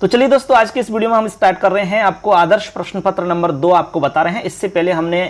तो चलिए दोस्तों, आज के इस वीडियो में हम स्टार्ट कर रहे हैं। आपको आदर्श प्रश्न पत्र नंबर 2 आपको बता रहे हैं। इससे पहले हमने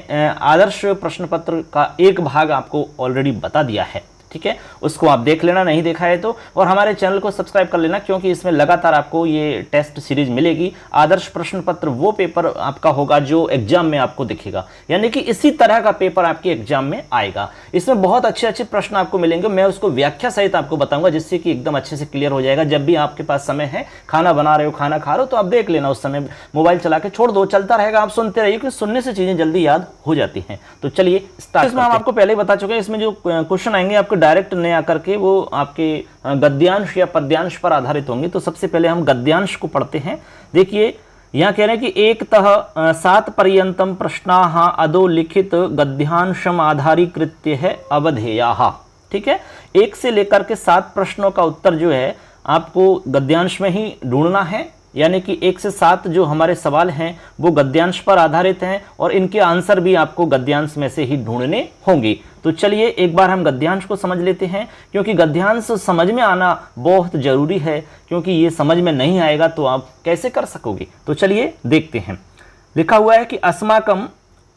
आदर्श प्रश्न पत्र का एक भाग आपको ऑलरेडी बता दिया है, ठीक है। उसको आप देख लेना, नहीं देखा है तो, और हमारे चैनल को सब्सक्राइब कर लेना, क्योंकि इसमें लगातार आपको ये टेस्ट सीरीज मिलेगी। आदर्श प्रश्न पत्र वो पेपर आपका होगा जो एग्जाम में आपको दिखेगा, यानी कि इसी तरह का पेपर आपके एग्जाम में आएगा। इसमें बहुत अच्छे अच्छे प्रश्न आपको मिलेंगे, मैं उसको व्याख्या सहित आपको बताऊंगा, जिससे कि एकदम अच्छे से क्लियर हो जाएगा। जब भी आपके पास समय है, खाना बना रहे हो, खाना खा रहे हो, तो आप देख लेना, उस समय मोबाइल चला के छोड़ दो, चलता रहेगा, आप सुनते रहिए, क्योंकि सुनने से चीजें जल्दी याद हो जाती हैं। तो चलिए स्टार्ट। इसमें हम आपको पहले ही बता चुके हैं, इसमें जो क्वेश्चन आएंगे आपको डायरेक्ट नहीं आकर के वो आपके गद्यांश या पद्यांश पर आधारित होंगे। तो सबसे पहले हम गद्यांश को पढ़ते हैं। देखिए यहां कह रहे हैं कि एकतः 7 पर्यंतम प्रश्नाः अधोलिखित गद्यांशम आधारीकृत्य है अवधेयाः। ठीक है, 1 से लेकर के 7 प्रश्नों का उत्तर जो है आपको गद्यांश में ही ढूंढना है, यानी कि 1 से 7 जो हमारे सवाल हैं वो गद्यांश पर आधारित हैं, और इनके आंसर भी आपको गद्यांश में से ही ढूंढने होंगे। तो चलिए एक बार हम गद्यांश को समझ लेते हैं, क्योंकि गद्यांश समझ में आना बहुत जरूरी है, क्योंकि ये समझ में नहीं आएगा तो आप कैसे कर सकोगे। तो चलिए देखते हैं। लिखा हुआ है कि अस्माकम,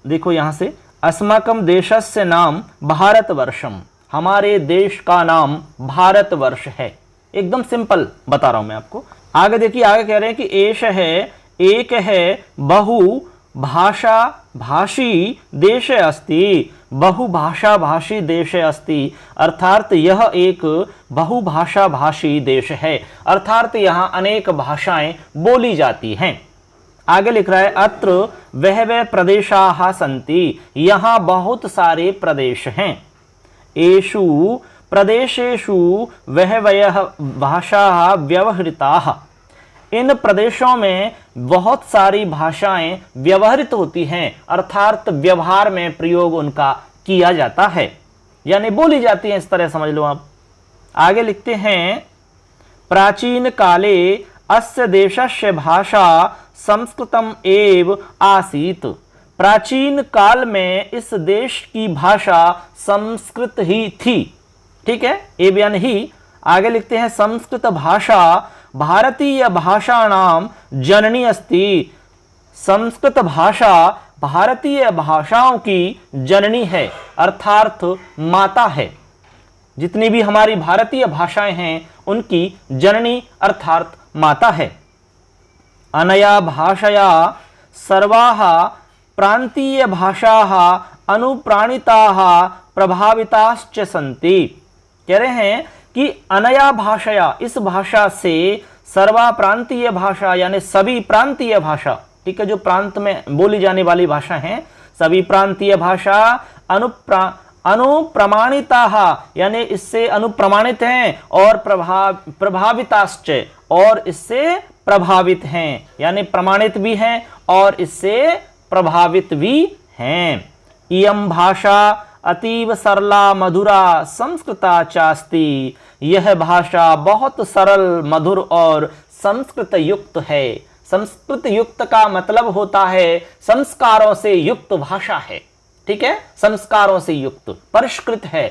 देखो यहां से, अस्माकम देशस्य नाम भारतवर्षम, हमारे देश का नाम भारतवर्ष है। एकदम सिंपल बता रहा हूं मैं आपको। आगे देखिए, आगे कह रहे हैं कि एष है, एक है, बहु भाषा भाषी देश अस्ति, बहुभाषा भाषी देश अस्ति, अर्थात यह एक बहुभाषा भाषी देश है, अर्थात यहाँ अनेक भाषाएं बोली जाती हैं। आगे लिख रहा है अत्र वह प्रदेशाः सन्ति, यहाँ बहुत सारे प्रदेश हैं। एषु प्रदेशेषु वह भाषाः व्यवहृताः, इन प्रदेशों में बहुत सारी भाषाएं व्यवहृत होती हैं, अर्थात व्यवहार में प्रयोग उनका किया जाता है, यानी बोली जाती हैं, इस तरह समझ लो आप। आगे लिखते हैं प्राचीन काले अस्य देशस्य भाषा संस्कृतम एव आसीत, प्राचीन काल में इस देश की भाषा संस्कृत ही थी। ठीक है, एव यानी ही। आगे लिखते हैं संस्कृत भाषा भारतीय भाषाणाम जननी अस्ति, संस्कृत भाषा भारतीय भाषाओं की जननी है, अर्थात माता है। जितनी भी हमारी भारतीय भाषाएं हैं उनकी जननी अर्थात माता है। अनया भाषया सर्वाः प्रांतीय भाषाः अनुप्राणिताः प्रभाविताश्च सन्ति। कह रहे हैं कि अनया भाषया, इस भाषा से, सर्वा प्रांतीय भाषा यानी सभी प्रांतीय भाषा, ठीक है, जो प्रांत में बोली जाने वाली भाषा हैं, सभी प्रांतीय भाषा अनुप्रमाणिताः यानी इससे अनुप्रमाणित हैं, और प्रभाविताश्च, और इससे प्रभावित हैं, यानी प्रमाणित भी हैं और इससे प्रभावित भी हैं। इयं भाषा अतीव सरला मधुरा संस्कृता चास्ति, यह भाषा बहुत सरल, मधुर और संस्कृत युक्त है। संस्कृत युक्त का मतलब होता है संस्कारों से युक्त भाषा है। ठीक है, संस्कारों से युक्त, परिष्कृत है,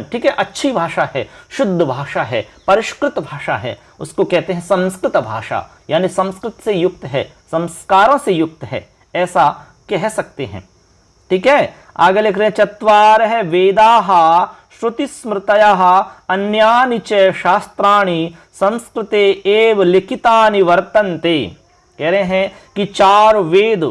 ठीक है, अच्छी भाषा है, शुद्ध भाषा है, परिष्कृत भाषा है, उसको कहते हैं संस्कृत भाषा, यानी संस्कृत से युक्त है, संस्कारों से युक्त है, ऐसा कह सकते हैं। ठीक है, आगे लिख रहे हैं चत्वारः वेदाः श्रुतिस्मृतयः अन्यानि च शास्त्राणि संस्कृते एव लिखितानि वर्तन्ते। कह रहे हैं कि 4 वेद,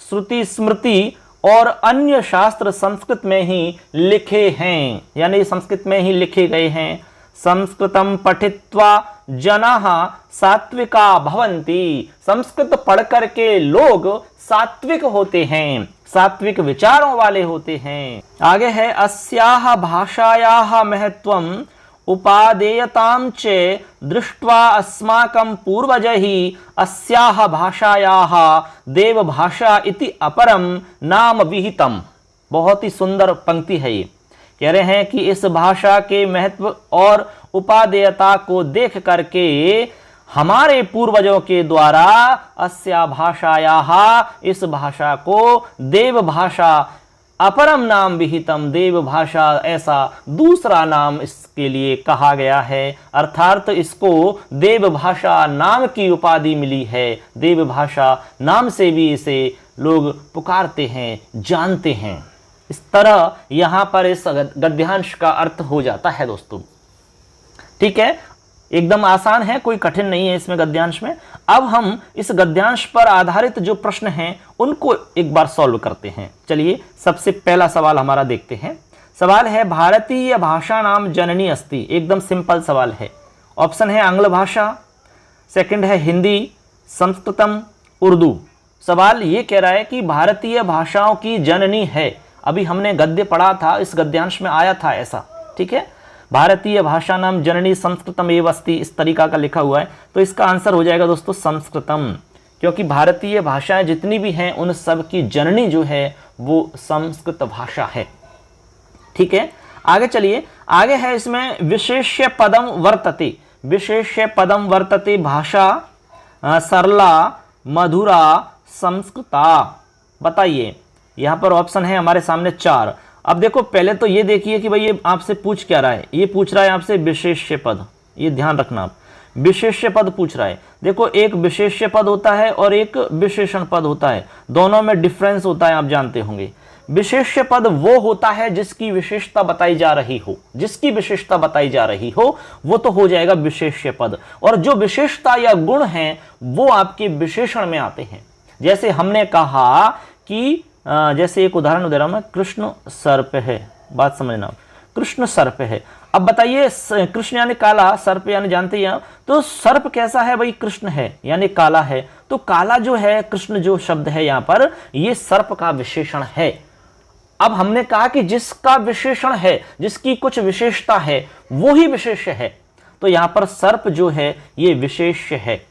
श्रुति, स्मृति और अन्य शास्त्र संस्कृत में ही लिखे हैं, यानी संस्कृत में ही लिखे गए हैं। संस्कृतम पठित्वा जनाः सात्विका भवन्ति, संस्कृत पढ़ करके लोग सात्विक होते हैं, सात्विक विचारों वाले होते हैं। आगे है अस्याः भाषायाः महत्वम उपादेयतां च दृष्ट्वा अस्माकं पूर्वजैः अस्याः भाषायाः देवभाषा इति अपरम नाम विहितम। बहुत ही सुंदर पंक्ति है ये। कह रहे हैं कि इस भाषा के महत्व और उपादेयता को देख करके हमारे पूर्वजों के द्वारा अस्या भाषायाः, इस भाषा को देव भाषा अपरम नाम विहितम देव भाषा, ऐसा दूसरा नाम इसके लिए कहा गया है, अर्थात इसको देव भाषा नाम की उपाधि मिली है। देव भाषा नाम से भी इसे लोग पुकारते हैं, जानते हैं। इस तरह यहां पर इस गद्यांश का अर्थ हो जाता है दोस्तों। ठीक है, एकदम आसान है, कोई कठिन नहीं है इसमें गद्यांश में। अब हम इस गद्यांश पर आधारित जो प्रश्न हैं उनको एक बार सॉल्व करते हैं। चलिए, सबसे पहला सवाल हमारा देखते हैं। सवाल है, भारतीय भाषा नाम जननी अस्ति। एकदम सिंपल सवाल है। ऑप्शन है आंग्ल भाषा, सेकंड है हिंदी, संस्कृतम, उर्दू। सवाल ये कह रहा है कि भारतीय भाषाओं की जननी है। अभी हमने गद्य पढ़ा था, इस गद्यांश में आया था ऐसा। ठीक है, भारतीय भाषा नाम जननी संस्कृतम एव अस्ति, इस तरीका का लिखा हुआ है। तो इसका आंसर हो जाएगा दोस्तों संस्कृतम, क्योंकि भारतीय भाषाएं जितनी भी हैं उन सब की जननी जो है वो संस्कृत भाषा है। ठीक है, आगे चलिए। आगे है इसमें विशेष्य पदम वर्तते। विशेष्य पदम वर्तते भाषा सरला मधुरा संस्कृता। बताइए, यहां पर ऑप्शन है हमारे सामने 4। अब देखो, पहले तो ये देखिए कि भाई ये आपसे पूछ क्या रहा है। ये पूछ रहा है आपसे विशेष्य पद, ये ध्यान रखना आप, विशेष्य पद पूछ रहा है। देखो, एक विशेष्य पद होता है और एक विशेषण पद होता है, दोनों में डिफरेंस होता है, आप जानते होंगे। विशेष्य पद वो होता है जिसकी विशेषता बताई जा रही हो, जिसकी विशेषता बताई जा रही हो वो तो हो जाएगा विशेष्य पद, और जो विशेषता या गुण हैं वो आपके विशेषण में आते हैं। जैसे हमने कहा कि जैसे एक उदाहरण दे रहा हूं मैं, कृष्ण सर्प है। बात समझना, कृष्ण सर्प है। अब बताइए, कृष्ण यानी काला, सर्प यानी जानते हैं, तो सर्प कैसा है भाई? कृष्ण है यानी काला है। तो काला जो है, कृष्ण जो शब्द है यहां पर, ये सर्प का विशेषण है। अब हमने कहा कि जिसका विशेषण है, जिसकी कुछ विशेषता है, वो ही विशेष्य है। तो यहां पर सर्प जो है ये विशेष्य है।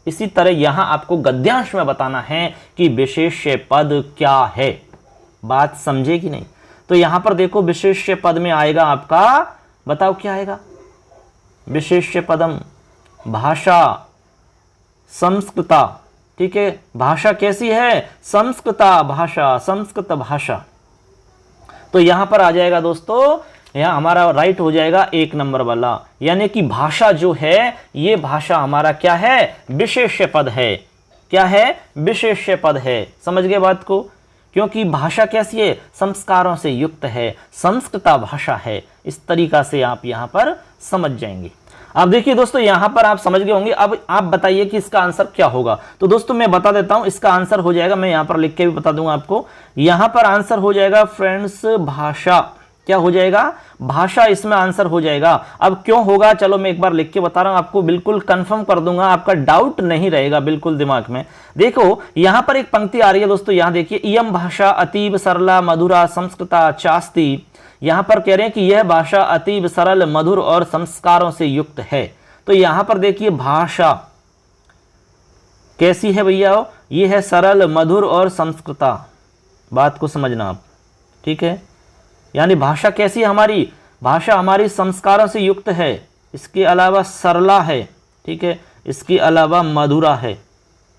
इसी तरह यहां आपको गद्यांश में बताना है कि विशेष्य पद क्या है। बात समझे कि नहीं? तो यहां पर देखो, विशेष्य पद में आएगा आपका, बताओ क्या आएगा? विशेष्य पदम भाषा संस्कृता। ठीक है, भाषा कैसी है? संस्कृता भाषा, संस्कृत भाषा। तो यहां पर आ जाएगा दोस्तों, यहां हमारा राइट हो जाएगा 1 नंबर वाला, यानी कि भाषा जो है ये भाषा हमारा क्या है? विशेष्य पद है। क्या है? विशेष्य पद है। समझ गए बात को? क्योंकि भाषा कैसी है? संस्कारों से युक्त है, संस्कृता भाषा है। इस तरीका से आप यहां पर समझ जाएंगे। अब देखिए दोस्तों, यहां पर आप समझ गए होंगे। अब आप बताइए कि इसका आंसर क्या होगा। तो दोस्तों मैं बता देता हूं, इसका आंसर हो जाएगा, मैं यहां पर लिख के भी बता दूंगा आपको। यहां पर आंसर हो जाएगा फ्रेंड्स भाषा। क्या हो जाएगा? भाषा इसमें आंसर हो जाएगा। अब क्यों होगा, चलो मैं एक बार लिख के बता रहा हूं आपको, बिल्कुल कंफर्म कर दूंगा, आपका डाउट नहीं रहेगा बिल्कुल दिमाग में। देखो, यहां पर एक पंक्ति आ रही है दोस्तों, यहां देखिए, इयम भाषा अतीब सरला मधुरा संस्कृता चास्ति। यहां पर कह रहे हैं कि यह भाषा अतीब सरल, मधुर और संस्कारों से युक्त है। तो यहां पर देखिए, भाषा कैसी है भैया? ये है सरल, मधुर और संस्कृता। बात को समझना आप। ठीक है, यानी भाषा कैसी है हमारी? भाषा हमारी संस्कारों से युक्त है, इसके अलावा सरला है। ठीक है, इसके अलावा मधुरा है।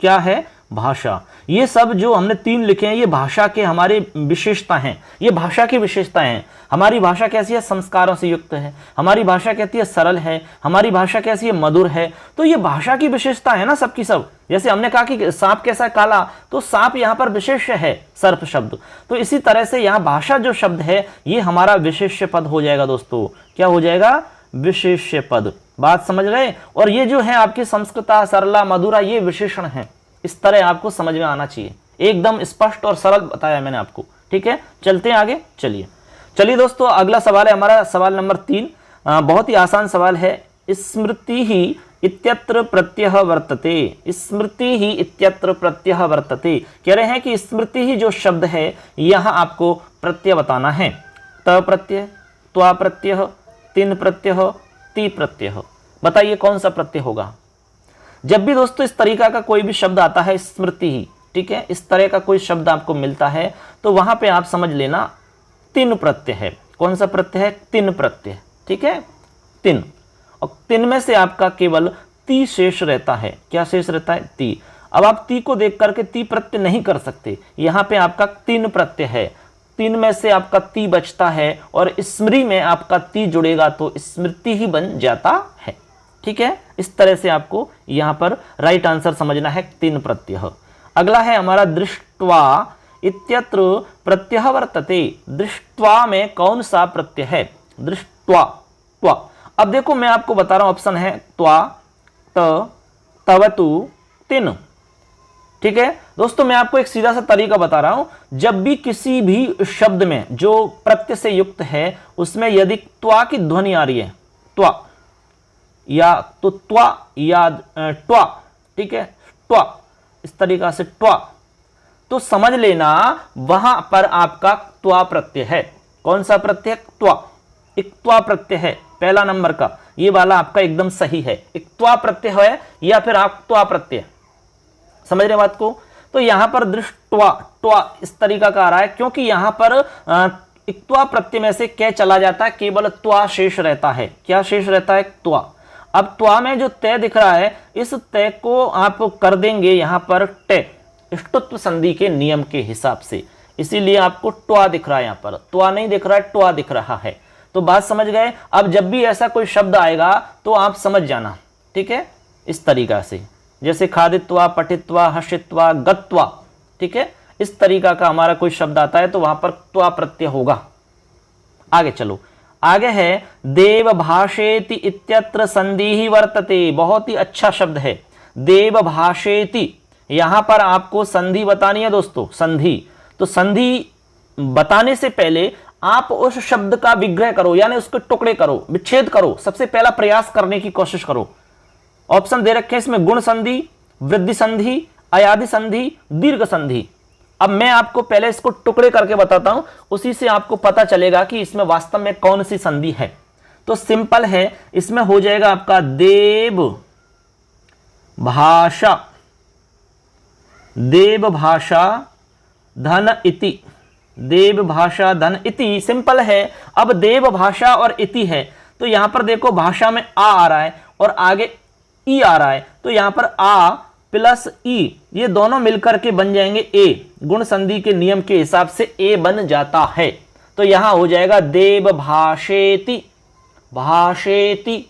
क्या है? भाषा। ये सब जो हमने 3 लिखे हैं, ये भाषा के हमारे विशेषता हैं, ये भाषा की विशेषताएं हैं। हमारी भाषा कैसी है? संस्कारों से युक्त है। हमारी भाषा कहती है सरल है। हमारी भाषा कैसी है? मधुर है। तो ये भाषा की विशेषता है ना सबकी सब। जैसे हमने कहा कि सांप कैसा है? काला, तो सांप यहाँ पर विशेष्य है, सर्प शब्द। तो इसी तरह से यहाँ भाषा जो शब्द है ये हमारा विशेष्य पद हो जाएगा दोस्तों। क्या हो जाएगा? विशेष्य पद। बात समझ गए? और ये जो है आपकी संस्कृता, सरला, मधुरा, ये विशेषण है। इस तरह आपको समझ में आना चाहिए, एकदम स्पष्ट और सरल बताया मैंने आपको। ठीक है, चलते हैं आगे। चलिए दोस्तों, अगला सवाल है हमारा सवाल नंबर 3। बहुत ही आसान सवाल है। स्मृति ही इत्यत्र प्रत्यय वर्तते। स्मृति ही इत्यत्र प्रत्यय वर्तते। कह रहे हैं कि स्मृति ही जो शब्द है यहां आपको प्रत्यय बताना है। त प्रत्यय, त्वा प्रत्यय, तिन प्रत्यय, ती प्रत्यय। बताइए कौन सा प्रत्यय होगा? जब भी दोस्तों इस तरीका का कोई भी शब्द आता है, स्मृति ही, ठीक है, इस तरह का कोई शब्द आपको मिलता है तो वहां पे आप समझ लेना तिन प्रत्यय है। कौन सा प्रत्यय है? तिन प्रत्यय। ठीक है, तिन। और तिन में से आपका केवल ती शेष रहता है। क्या शेष रहता है? ती। अब आप ती को देख करके ती प्रत्यय नहीं कर सकते, यहां पे आपका तिन प्रत्यय है। तीन में से आपका ती बचता है और स्मृति में आपका ती जुड़ेगा तो स्मृति ही बन जाता है। ठीक है, इस तरह से आपको यहां पर राइट आंसर समझना है, तीन प्रत्यय। अगला है हमारा दृष्ट्वा इत्यत्र प्रत्यय वर्तते। दृष्ट्वा में कौन सा प्रत्यय है? दृष्ट्वा, त्वा। अब देखो मैं आपको बता रहा हूं, ऑप्शन है त्वा, त, तवतु, तिन। ठीक है दोस्तों, मैं आपको एक सीधा सा तरीका बता रहा हूं, जब भी किसी भी शब्द में जो प्रत्यय से युक्त है उसमें यदि त्वा की ध्वनि आ रही है, त्वा या तो त्वा या ट्वा, ठीक है, ट्वा, इस तरीका से ट्वा, तो समझ लेना वहां पर आपका त्वा प्रत्यय है। कौन सा प्रत्यय? त्वा, एक त्वा प्रत्यय है पहला नंबर का, ये वाला आपका एकदम सही है, एक त्वा प्रत्यय है या फिर आप त्वा प्रत्यय, समझ रहे बात को? तो यहां पर दृष्ट्वा, ट्वा इस तरीका का आ रहा है क्योंकि यहां पर एक त्वा प्रत्यय में से क्या चला जाता है, केवल त्वा शेष रहता है। क्या शेष रहता है? त्वा। अब त्वा में जो तय दिख रहा है, इस तय को आप कर देंगे यहां पर टे, ष्टुत्व संधि के नियम के हिसाब से, इसीलिए आपको ट्वा दिख रहा है, यहां पर त्वा नहीं दिख रहा है, ट्वा दिख रहा है। तो बात समझ गए? अब जब भी ऐसा कोई शब्द आएगा तो आप समझ जाना, ठीक है, इस तरीका से, जैसे खादित्वा, पठित्वा, हर्षित्वा, गत्वा, ठीक है, इस तरीका का हमारा कोई शब्द आता है तो वहां पर त्वा प्रत्यय होगा। आगे चलो, आगे है देव भाषेति इत्यत्र संधि वर्तते। बहुत ही अच्छा शब्द है, देव भाषेति। यहां पर आपको संधि बतानी है दोस्तों, संधि। तो संधि बताने से पहले आप उस शब्द का विग्रह करो, यानी उसके टुकड़े करो, विच्छेद करो, सबसे पहला प्रयास करने की कोशिश करो। ऑप्शन दे रखे हैं इसमें, गुण संधि, वृद्धि संधि, अयादि संधि, दीर्घ संधि। अब मैं आपको पहले इसको टुकड़े करके बताता हूं, उसी से आपको पता चलेगा कि इसमें वास्तव में कौन सी संधि है। तो सिंपल है, इसमें हो जाएगा आपका देव भाषा, देव भाषा धन इति, देव भाषा धन इति, सिंपल है। अब देव भाषा और इति है तो यहां पर देखो भाषा में आ रहा है और आगे ई आ रहा है, तो यहां पर आ प्लस ई ये दोनों मिलकर के बन जाएंगे ए, गुण संधि के नियम के हिसाब से ए बन जाता है। तो यहां हो जाएगा देव भाषेति, भाषेति,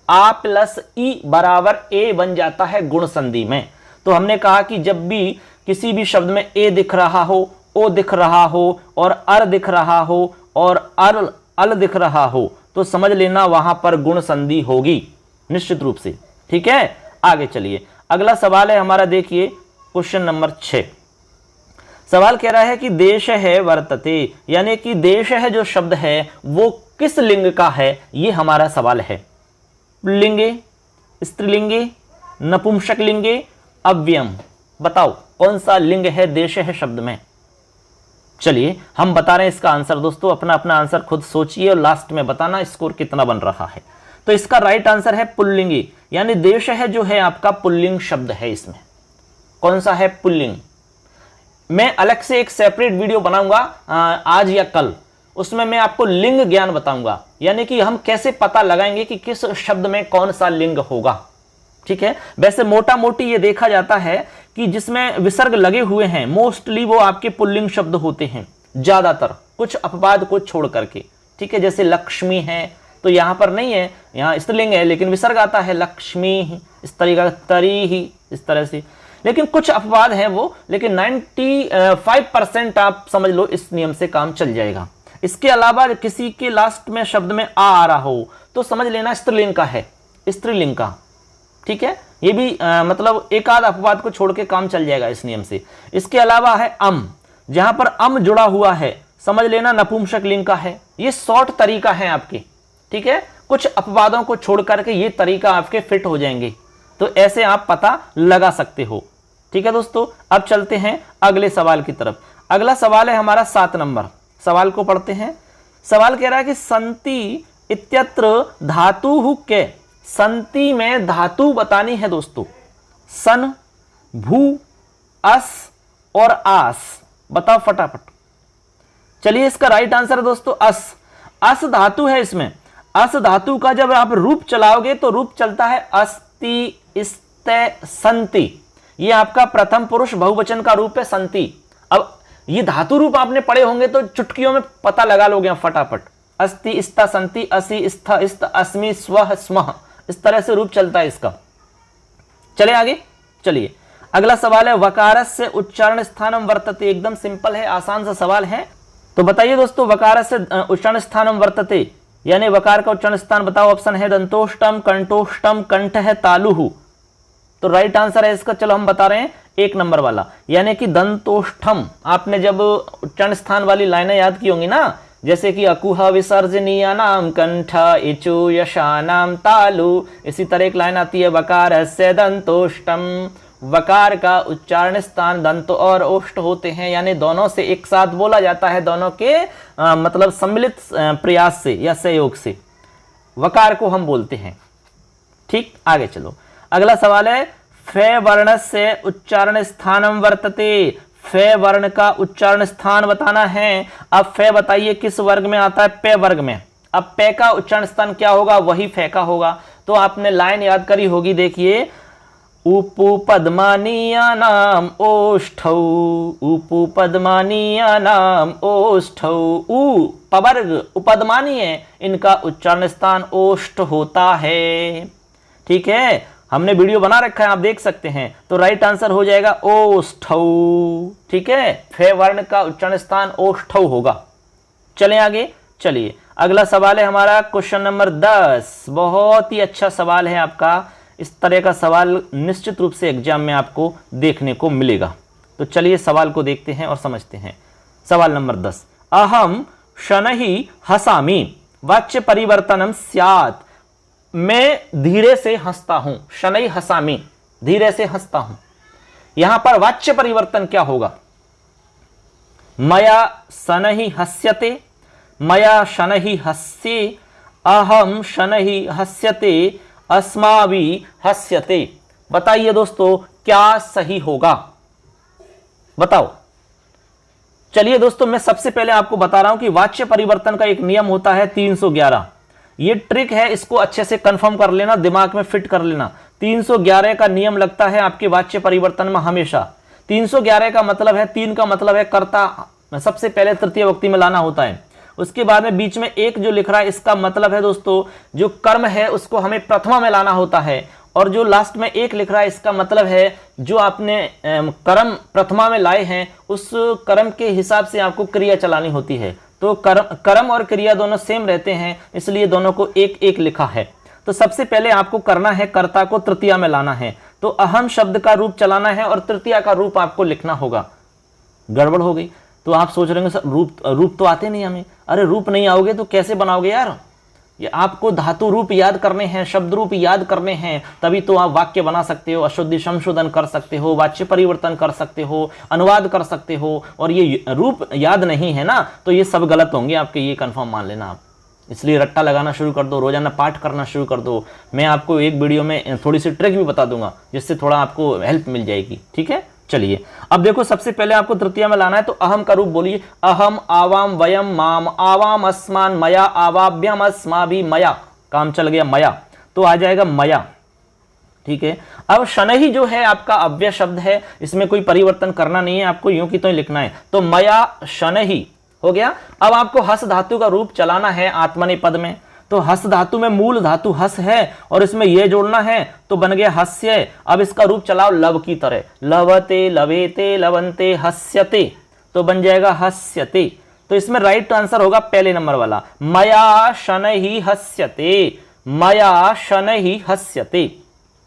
आ प्लस ई बराबर ए बन जाता है गुण संधि में। तो हमने कहा कि जब भी किसी भी शब्द में ए दिख रहा हो, ओ दिख रहा हो और अर दिख रहा हो और अल दिख रहा हो तो समझ लेना वहां पर गुण संधि होगी निश्चित रूप से। ठीक है, आगे चलिए, अगला सवाल है हमारा, देखिए क्वेश्चन नंबर 6। सवाल कह रहा है कि देश है वर्तते, यानी कि देश है जो शब्द है वो किस लिंग का है, ये हमारा सवाल है। पुल्लिंगे, स्त्रीलिंगे, नपुंसक लिंगे, अव्ययम, बताओ कौन सा लिंग है देश है शब्द में। चलिए हम बता रहे हैं इसका आंसर दोस्तों, अपना अपना आंसर खुद सोचिए और लास्ट में बताना स्कोर कितना बन रहा है। तो इसका राइट आंसर है पुल्लिंगी, यानी देश है जो है आपका पुल्लिंग शब्द है। इसमें कौन सा है? पुल्लिंग। मैं अलग से एक सेपरेट वीडियो बनाऊंगा आज या कल, उसमें मैं आपको लिंग ज्ञान बताऊंगा, यानी कि हम कैसे पता लगाएंगे कि किस शब्द में कौन सा लिंग होगा। ठीक है, वैसे मोटा मोटी ये देखा जाता है कि जिसमें विसर्ग लगे हुए हैं मोस्टली वो आपके पुल्लिंग शब्द होते हैं ज्यादातर, कुछ अपवाद को छोड़ करके। ठीक है, जैसे लक्ष्मी है तो यहां पर नहीं है, यहां स्त्रीलिंग है लेकिन विसर्ग आता है लक्ष्मी, इस तरीका तरी ही, इस तरह से। लेकिन कुछ अपवाद है वो, लेकिन 95% आप समझ लो इस नियम से काम चल जाएगा। इसके अलावा किसी के लास्ट में शब्द में आ रहा हो तो समझ लेना स्त्रीलिंग का है, स्त्रीलिंग का। ठीक है, ये भी मतलब एक आध अपवाद को छोड़ के काम चल जाएगा इस नियम से। इसके अलावा है अम, जहां पर अम जुड़ा हुआ है समझ लेना नपुंसक लिंग का है। ये शॉर्ट तरीका है आपके, ठीक है, कुछ अपवादों को छोड़ करके ये तरीका आपके फिट हो जाएंगे, तो ऐसे आप पता लगा सकते हो। ठीक है दोस्तों, अब चलते हैं अगले सवाल की तरफ। अगला सवाल है हमारा 7 नंबर, सवाल को पढ़ते हैं। सवाल कह रहा है कि संति इत्यत्र धातु के, संति में धातु बतानी है दोस्तों, सन, भू, अस और आस, बताओ फटाफट। चलिए इसका राइट आंसर है दोस्तों अस, अस धातु है इसमें। अस धातु का जब आप रूप चलाओगे तो रूप चलता है अस्ति, इस्ते, संति। ये आपका प्रथम पुरुष बहुवचन का रूप है संति। अब ये धातु रूप आपने पढ़े होंगे तो चुटकियों में पता लगा लोगे आप फटाफट। अस्ति, इस्ता, संति, असि, स्थ, इस्त, अस्मि, स्वः, स्मः, इस तरह से रूप चलता है इसका। चले आगे, चलिए अगला सवाल है वकारस्य उच्चारण स्थानम वर्तते। एकदम सिंपल है, आसान सा सवाल है। तो बताइए दोस्तों, वकारस्य उच्चारण स्थानम वर्तते यानी वकार का उच्चारण स्थान बताओ। ऑप्शन है दंतोष्टम, कंठोष्टम, कंठ है तालुहु। तो राइट आंसर है इसका, चलो हम बता रहे हैं 1 नंबर वाला, यानी कि दंतोष्ठम। आपने जब उच्चारण स्थान वाली लाइनें याद की होंगी ना, जैसे कि अकुह विसर्जनीय नाम कंठ इचु यशानाम तालु, इसी तरह एक लाइन आती है वकारस्य दंतोष्टम। वकार का उच्चारण स्थान दंत और ओष्ठ होते हैं, यानी दोनों से एक साथ बोला जाता है, दोनों के मतलब सम्मिलित प्रयास से या सहयोग से वकार को हम बोलते हैं। ठीक, आगे चलो। अगला सवाल है फे वर्ण से उच्चारण स्थानम वर्तते। फे वर्ण का उच्चारण स्थान बताना है। अब फे बताइए किस वर्ग में आता है? पे वर्ग में। अब पे का उच्चारण स्थान क्या होगा? वही फे का होगा। तो आपने लाइन याद करी होगी, देखिए उपु पद्मानीयानाम ओष्ठौ, उपु पद्मानीयानाम ओष्ठौ। उ पवर्ग उपदमानी है, इनका उच्चारण स्थान ओष्ठ होता है। ठीक है, हमने वीडियो बना रखा है, आप देख सकते हैं। तो राइट आंसर हो जाएगा ओष्ठौ। ठीक है, फे वर्ण का उच्चारण स्थान ओष्ठौ होगा। चलें आगे, चलिए अगला सवाल है हमारा क्वेश्चन नंबर 10। बहुत ही अच्छा सवाल है आपका। इस तरह का सवाल निश्चित रूप से एग्जाम में आपको देखने को मिलेगा। तो चलिए सवाल को देखते हैं और समझते हैं। सवाल नंबर 10, अहम शनहि हसामि वाच्य परिवर्तनम स्यात्। मैं धीरे से हंसता हूं। शनहि हसामि, धीरे से हंसता हूं। यहां पर वाच्य परिवर्तन क्या होगा? मया शनहि हस्यते, मया शनहि हस्ये, अहम शनहि हस्यते, अस्माभि हस्यते। बताइए दोस्तों क्या सही होगा, बताओ। चलिए दोस्तों, मैं सबसे पहले आपको बता रहा हूं कि वाच्य परिवर्तन का एक नियम होता है 311। ये ट्रिक है, इसको अच्छे से कंफर्म कर लेना, दिमाग में फिट कर लेना। 311 का नियम लगता है आपके वाच्य परिवर्तन में हमेशा। 311 का मतलब है, 3 का मतलब है कर्ता, सबसे पहले तृतीय विभक्ति में लाना होता है। उसके बाद में बीच में एक जो लिख रहा है, इसका मतलब है दोस्तों जो कर्म है उसको हमें प्रथमा में लाना होता है। और जो लास्ट में एक लिख रहा है, इसका मतलब है जो आपने कर्म प्रथमा में लाए हैं उस कर्म के हिसाब से आपको क्रिया चलानी होती है। तो कर्म और क्रिया दोनों सेम रहते हैं, इसलिए दोनों को एक एक लिखा है। तो सबसे पहले आपको करना है, कर्ता को तृतीया में लाना है। तो अहम शब्द का रूप चलाना है और तृतीया का रूप आपको लिखना होगा। गड़बड़ हो गई तो आप सोच रहे होंगे सर रूप तो आते नहीं हमें। अरे रूप नहीं आओगे तो कैसे बनाओगे यार? ये आपको धातु रूप याद करने हैं, शब्द रूप याद करने हैं, तभी तो आप वाक्य बना सकते हो, अशुद्धि संशोधन कर सकते हो, वाच्य परिवर्तन कर सकते हो, अनुवाद कर सकते हो। और ये रूप याद नहीं है ना, तो ये सब गलत होंगे आपके, ये कंफर्म मान लेना आप। इसलिए रट्टा लगाना शुरू कर दो, रोजाना पाठ करना शुरू कर दो। मैं आपको एक वीडियो में थोड़ी सी ट्रिक भी बता दूंगा जिससे थोड़ा आपको हेल्प मिल जाएगी। ठीक है, चलिए अब देखो, सबसे पहले आपको तृतीया में लाना है। तो अहम का रूप बोलिए, अहम, आवाम, वयम, माम, आवाम, अस्मान, मया, आवाभ्यम, अस्माभि, मया। काम चल गया मया, तो आ जाएगा मया। ठीक है, अब शनहि जो है आपका अव्यय शब्द है, इसमें कोई परिवर्तन करना नहीं है, आपको यूं की तो ही लिखना है। तो मया शनहि हो गया। अब आपको हस धातु का रूप चलाना है आत्मनेपद में। तो हस धातु में मूल धातु हस है और इसमें ये जोड़ना है, तो बन गया हस्य। अब इसका रूप चलाओ लब की तरह, लवते, लवेते, लवंते, हस्यते, तो बन जाएगा हस्यते। तो इसमें राइट आंसर होगा पहले नंबर वाला, मया शनहि हस्यते, मया शनहि हस्यते।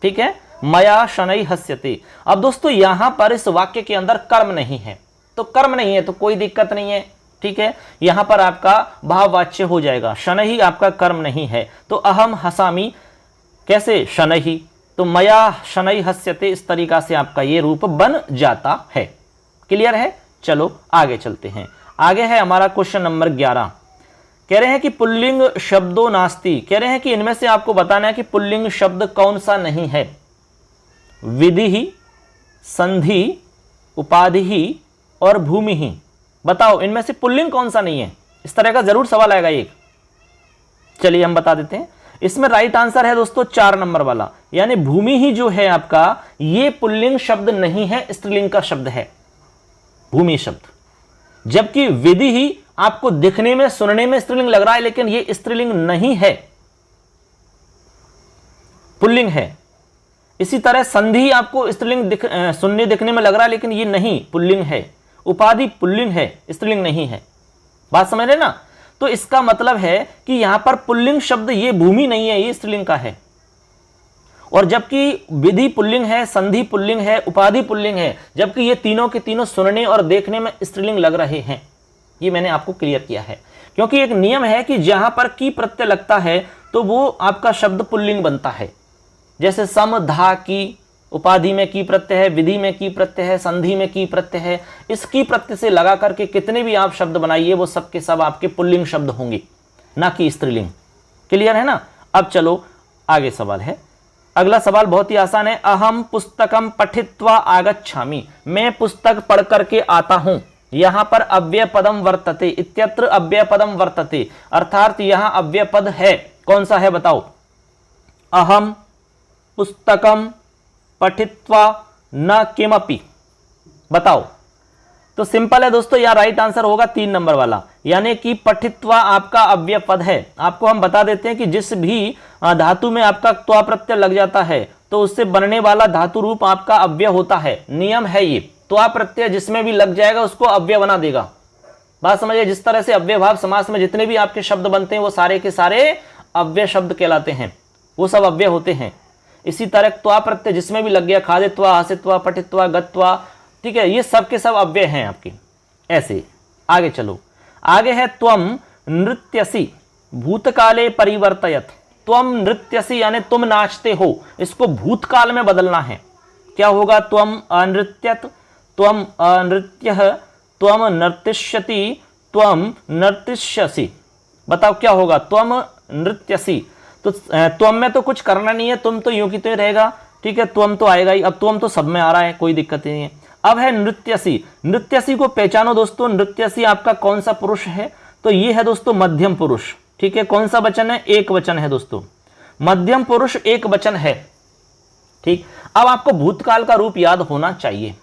ठीक है, मया शनहि हस्यते। अब दोस्तों यहां पर इस वाक्य के अंदर कर्म नहीं है, तो कर्म नहीं है तो कोई दिक्कत नहीं है। ठीक है, यहां पर आपका भाववाच्य हो जाएगा, शनहि आपका कर्म नहीं है। तो अहम हसामी कैसे? शनहि, तो मया शनहि हस्यते, इस तरीका से आपका ये रूप बन जाता है। क्लियर है? चलो आगे चलते हैं। आगे है हमारा क्वेश्चन नंबर 11। कह रहे हैं कि पुल्लिंग शब्दों नास्ति। कह रहे हैं कि इनमें से आपको बताना है कि पुल्लिंग शब्द कौन सा नहीं है। विधि, संधि, उपाधि और भूमि। बताओ इनमें से पुल्लिंग कौन सा नहीं है? इस तरह का जरूर सवाल आएगा एक। चलिए हम बता देते हैं। इसमें राइट आंसर है दोस्तों 4 नंबर वाला, यानी भूमि ही जो है आपका, ये पुल्लिंग शब्द नहीं है, स्त्रीलिंग का शब्द है भूमि शब्द। जबकि विधि ही आपको दिखने में सुनने में स्त्रीलिंग लग रहा है, लेकिन ये स्त्रीलिंग नहीं है, पुल्लिंग है। इसी तरह संधि आपको स्त्रीलिंग सुनने दिखने में लग रहा है, लेकिन ये नहीं, पुल्लिंग है। उपाधि पुल्लिंग है, स्त्रीलिंग नहीं है। बात समझ रहे ना? तो इसका मतलब है कि यहां पर पुल्लिंग शब्द ये भूमि नहीं है, ये स्त्रीलिंग का है। और जबकि विधि पुल्लिंग है, संधि पुल्लिंग है, उपाधि पुल्लिंग है, जबकि ये तीनों के तीनों सुनने और देखने में स्त्रीलिंग लग रहे हैं। ये मैंने आपको क्लियर किया है, क्योंकि एक नियम है कि जहां पर की प्रत्यय लगता है तो वो आपका शब्द पुल्लिंग बनता है। जैसे सम, धा, की, उपाधि में की प्रत्यय है, विधि में की प्रत्यय है, संधि में की प्रत्यय है। इस की प्रत्यय से लगा करके कितने भी आप शब्द बनाइए वो सब के सब आपके पुल्लिंग शब्द होंगे, ना कि स्त्रीलिंग। क्लियर है ना? अब चलो आगे सवाल है। अगला सवाल बहुत ही आसान है। अहम पुस्तकम पठित्वा आगच्छामि, मैं पुस्तक पढ़ करके आता हूं। यहां पर अव्यय पदम वर्तते, इत्यत्र अव्यय पदम वर्तते, अर्थात यहां अव्यय पद है। कौन सा है बताओ? अहम पुस्तकम पठित्वा न किमपि, बताओ। तो सिंपल है दोस्तों, यहां राइट आंसर होगा 3 नंबर वाला, यानी कि पठित्वा आपका अव्यय पद है। आपको हम बता देते हैं कि जिस भी धातु में आपका त्वा प्रत्यय लग जाता है तो उससे बनने वाला धातु रूप आपका अव्यय होता है। नियम है ये, त्वा प्रत्यय जिसमें भी लग जाएगा उसको अव्यय बना देगा। बात समझिए, जिस तरह से अव्यय भाव समास में जितने भी आपके शब्द बनते हैं वो सारे के सारे अव्यय शब्द कहलाते हैं, वो सब अव्यय होते हैं। इसी तरह त्वा प्रत्यय जिसमें भी लग गया, खादित्वा, हसित्वा, पठित्वा, गत्वा, ठीक है, ये सब के सब अव्यय हैं आपके। ऐसे आगे चलो, आगे है त्वम नृत्यसि भूतकाले परिवर्तयत। त्वम नृत्यसि यानी तुम नाचते हो, इसको भूतकाल में बदलना है। क्या होगा? त्वम अनृत्यत, त्वम अनृत्यः, त्वम नर्तिष्यति, त्वम नर्तिष्यसि। बताओ क्या होगा? त्वम नृत्यसि, तो त्वम में तो कुछ करना नहीं है, तुम तो यूं की तो रहेगा, ठीक है, त्वम तो आएगा ही। अब त्वम तो सब में आ रहा है, कोई दिक्कत नहीं है। अब है नृत्यसि। नृत्यसि को पहचानो दोस्तों, नृत्यसि आपका कौन सा पुरुष है? तो ये है दोस्तों मध्यम पुरुष, ठीक है। कौन सा वचन है? एक वचन है दोस्तों, मध्यम पुरुष एक वचन है, ठीक। अब आपको भूतकाल का रूप याद होना चाहिए,